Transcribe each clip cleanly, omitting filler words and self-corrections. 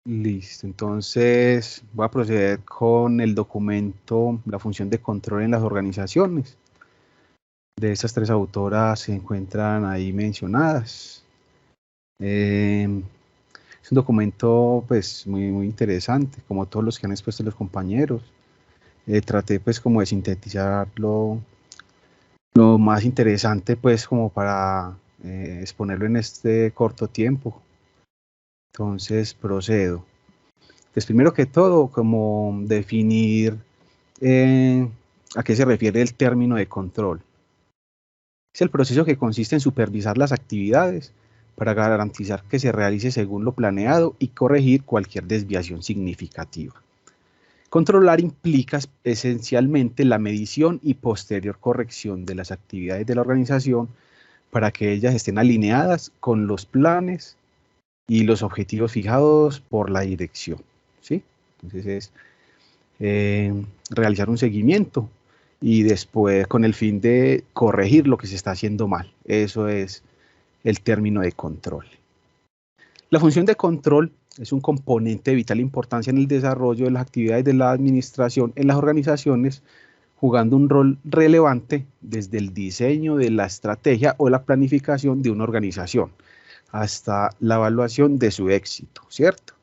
Listo, entonces voy a proceder con el documento, la función de control en las organizaciones. De estas tres autoras se encuentran ahí mencionadas. Es un documento pues muy interesante, como todos los que han expuesto los compañeros. Traté pues como de sintetizar lo más interesante pues como para exponerlo en este corto tiempo. Entonces procedo. Pues primero que todo, como definir a qué se refiere el término de control. Es el proceso que consiste en supervisar las actividades para garantizar que se realice según lo planeado y corregir cualquier desviación significativa. Controlar implica esencialmente la medición y posterior corrección de las actividades de la organización para que ellas estén alineadas con los planes y los objetivos fijados por la dirección, ¿sí? Entonces es realizar un seguimiento y después con el fin de corregir lo que se está haciendo mal. Eso es el término de control. La función de control es un componente de vital importancia en el desarrollo de las actividades de la administración en las organizaciones, jugando un rol relevante desde el diseño de la estrategia o la planificación de una organización hasta la evaluación de su éxito, ¿cierto?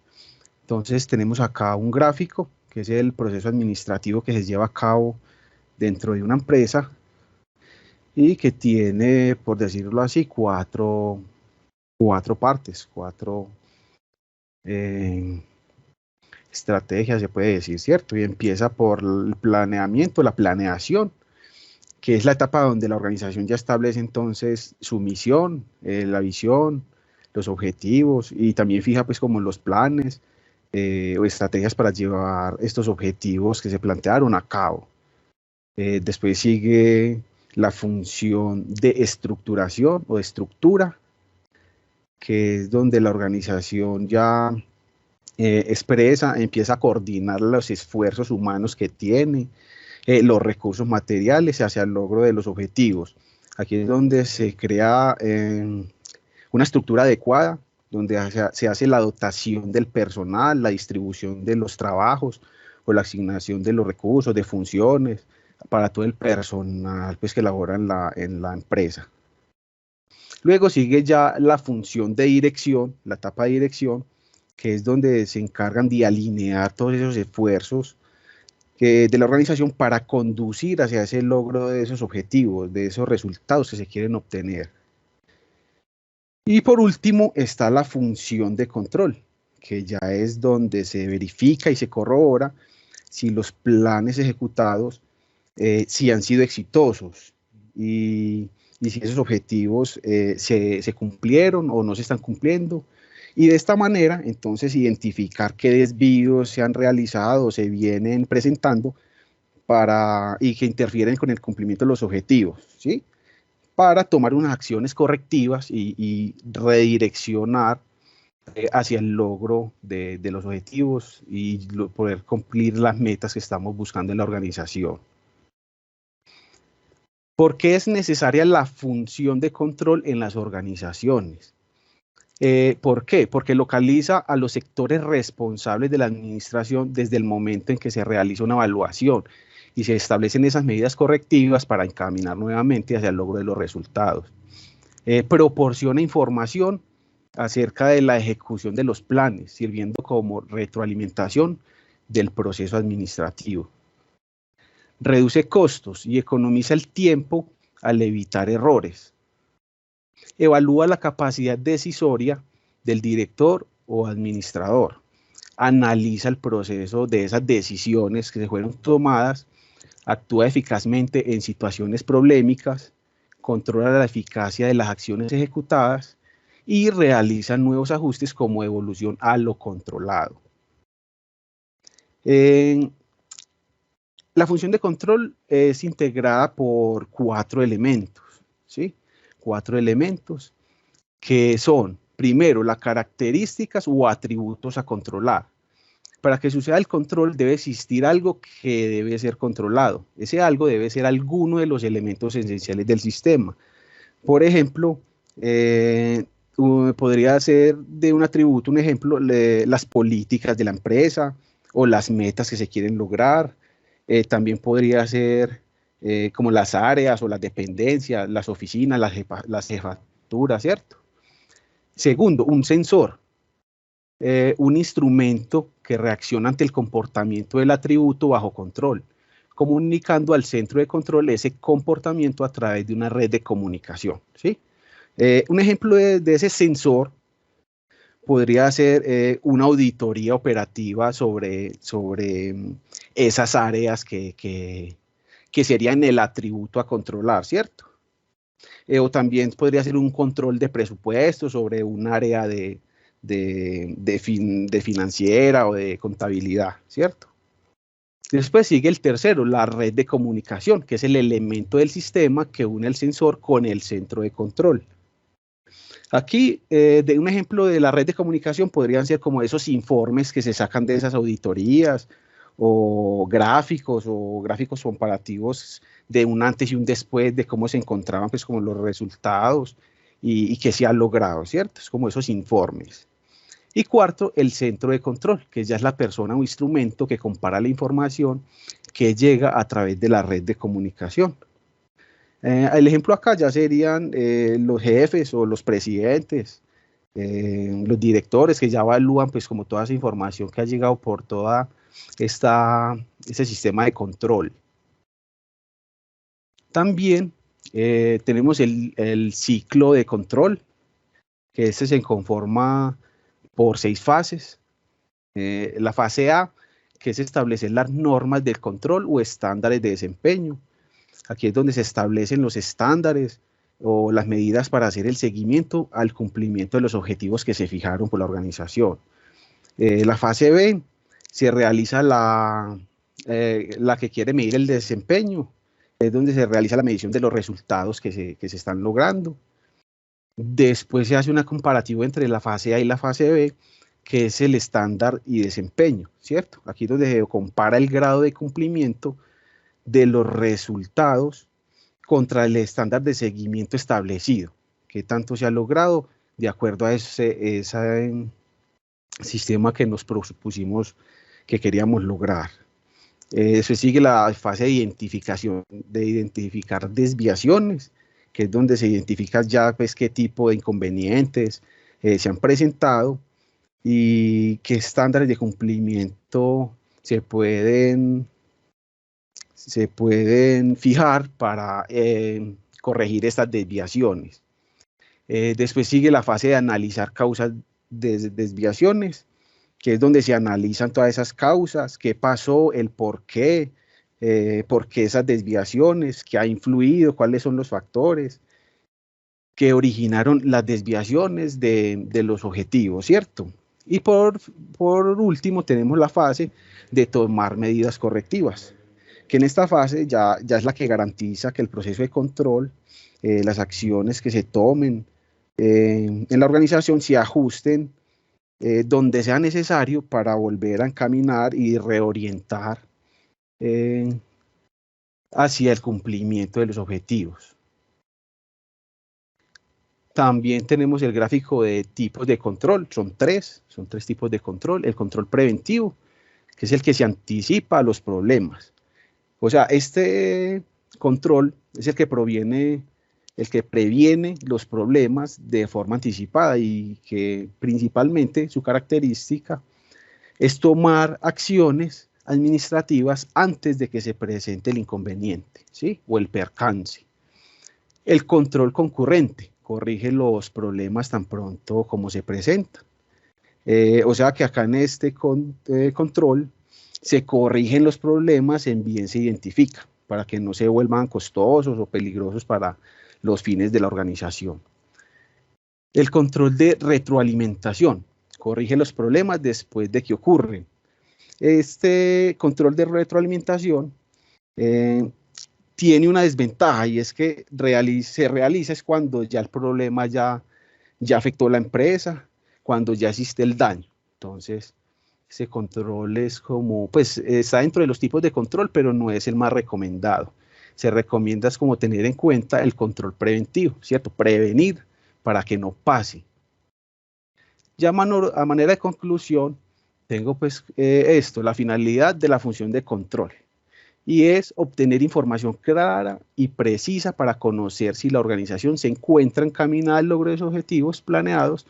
Entonces tenemos acá un gráfico que es el proceso administrativo que se lleva a cabo dentro de una empresa y que tiene, por decirlo así, cuatro partes, cuatro eh, estrategias, se puede decir, ¿cierto? Y empieza por el planeamiento, la planeación, que es la etapa donde la organización ya establece entonces su misión, la visión, los objetivos y también fija pues como los planes o estrategias para llevar estos objetivos que se plantearon a cabo. Después sigue la función de estructuración o de estructura, que es donde la organización ya expresa, empieza a coordinar los esfuerzos humanos que tiene, los recursos materiales hacia el logro de los objetivos. Aquí es donde se crea una estructura adecuada, donde se hace la dotación del personal, la distribución de los trabajos o la asignación de los recursos, de funciones para todo el personal pues, que labora en la empresa. Luego sigue ya la función de dirección, la etapa de dirección, que es donde se encargan de alinear todos esos esfuerzos de la organización para conducir hacia ese logro de esos objetivos, de esos resultados que se quieren obtener. Y por último está la función de control, que ya es donde se verifica y se corrobora si los planes ejecutados si han sido exitosos y si esos objetivos se cumplieron o no se están cumpliendo. Y de esta manera, entonces, identificar qué desvíos se han realizado o se vienen presentando y que interfieren con el cumplimiento de los objetivos, ¿sí? Para tomar unas acciones correctivas y redireccionar hacia el logro de los objetivos y poder cumplir las metas que estamos buscando en la organización. ¿Por qué es necesaria la función de control en las organizaciones? ¿Por qué? Porque localiza a los sectores responsables de la administración desde el momento en que se realiza una evaluación y se establecen esas medidas correctivas para encaminar nuevamente hacia el logro de los resultados. Proporciona información acerca de la ejecución de los planes, sirviendo como retroalimentación del proceso administrativo. Reduce costos y economiza el tiempo al evitar errores. Evalúa la capacidad decisoria del director o administrador. Analiza el proceso de esas decisiones que se fueron tomadas. Actúa eficazmente en situaciones problemáticas. Controla la eficacia de las acciones ejecutadas y realiza nuevos ajustes como evolución a lo controlado. La función de control es integrada por cuatro elementos, ¿sí? Cuatro elementos que son, primero, las características o atributos a controlar. Para que suceda el control debe existir algo que debe ser controlado. Ese algo debe ser alguno de los elementos esenciales del sistema. Por ejemplo, Podría ser de un atributo, un ejemplo, las políticas de la empresa o las metas que se quieren lograr. También podría ser como las áreas o las dependencias, las oficinas, las jefaturas, ¿cierto? Segundo, un sensor, un instrumento que reacciona ante el comportamiento del atributo bajo control, comunicando al centro de control ese comportamiento a través de una red de comunicación, ¿sí? Un ejemplo de ese sensor podría ser una auditoría operativa sobre esas áreas que serían el atributo a controlar, ¿cierto? O también podría ser un control de presupuestos sobre un área de financiera o de contabilidad, ¿cierto? Después sigue el tercero, la red de comunicación, que es el elemento del sistema que une el sensor con el centro de control. Aquí, de un ejemplo de la red de comunicación podrían ser como esos informes que se sacan de esas auditorías o gráficos comparativos de un antes y un después de cómo se encontraban pues como los resultados y qué se ha logrado, ¿cierto? Es como esos informes. Y cuarto, el centro de control, que ya es la persona o instrumento que compara la información que llega a través de la red de comunicación. El ejemplo acá ya serían los jefes o los presidentes, los directores que ya evalúan pues como toda esa información que ha llegado por toda ese sistema de control. También tenemos el ciclo de control, que este se conforma por 6 fases. La fase A, que es establecer las normas del control o estándares de desempeño. Aquí es donde se establecen los estándares o las medidas para hacer el seguimiento al cumplimiento de los objetivos que se fijaron por la organización. La fase B se realiza la que quiere medir el desempeño, es donde se realiza la medición de los resultados que se están logrando. Después se hace una comparativa entre la fase A y la fase B, que es el estándar y desempeño, ¿cierto? Aquí es donde se compara el grado de cumplimiento de los resultados contra el estándar de seguimiento establecido, que tanto se ha logrado de acuerdo a ese sistema que nos propusimos que queríamos lograr. Eso sigue la fase de identificación, de identificar desviaciones, que es donde se identifica ya pues qué tipo de inconvenientes se han presentado y qué estándares de cumplimiento se pueden fijar para corregir estas desviaciones. Después sigue la fase de analizar causas de desviaciones, que es donde se analizan todas esas causas, qué pasó, el por qué esas desviaciones, qué ha influido, cuáles son los factores que originaron las desviaciones de los objetivos, ¿cierto? Y por último tenemos la fase de tomar medidas correctivas, que en esta fase ya es la que garantiza que el proceso de control, las acciones que se tomen en la organización se ajusten donde sea necesario para volver a encaminar y reorientar hacia el cumplimiento de los objetivos. También tenemos el gráfico de tipos de control, son tres tipos de control. El control preventivo, que es el que se anticipa a los problemas. O sea, este control es el que previene los problemas de forma anticipada y que principalmente su característica es tomar acciones administrativas antes de que se presente el inconveniente, ¿sí? O el percance. El control concurrente corrige los problemas tan pronto como se presentan. O sea que acá en este control se corrigen los problemas en bien se identifica para que no se vuelvan costosos o peligrosos para los fines de la organización. El control de retroalimentación corrige los problemas después de que ocurren. Este control de retroalimentación tiene una desventaja y es que se realiza es cuando ya el problema ya afectó la empresa, cuando ya existe el daño. Entonces, ese control es como, pues está dentro de los tipos de control, pero no es el más recomendado. Se recomienda es como tener en cuenta el control preventivo, ¿cierto? Prevenir para que no pase. Ya a manera de conclusión, tengo pues esto, la finalidad de la función de control, y es obtener información clara y precisa para conocer si la organización se encuentra encaminada al logro de sus objetivos planeados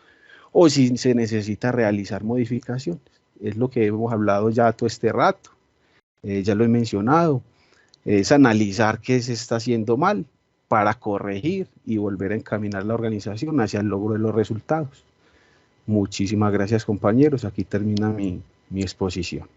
o si se necesita realizar modificaciones. Es lo que hemos hablado ya todo este rato, ya lo he mencionado, es analizar qué se está haciendo mal para corregir y volver a encaminar la organización hacia el logro de los resultados. Muchísimas gracias, compañeros. Aquí termina mi exposición.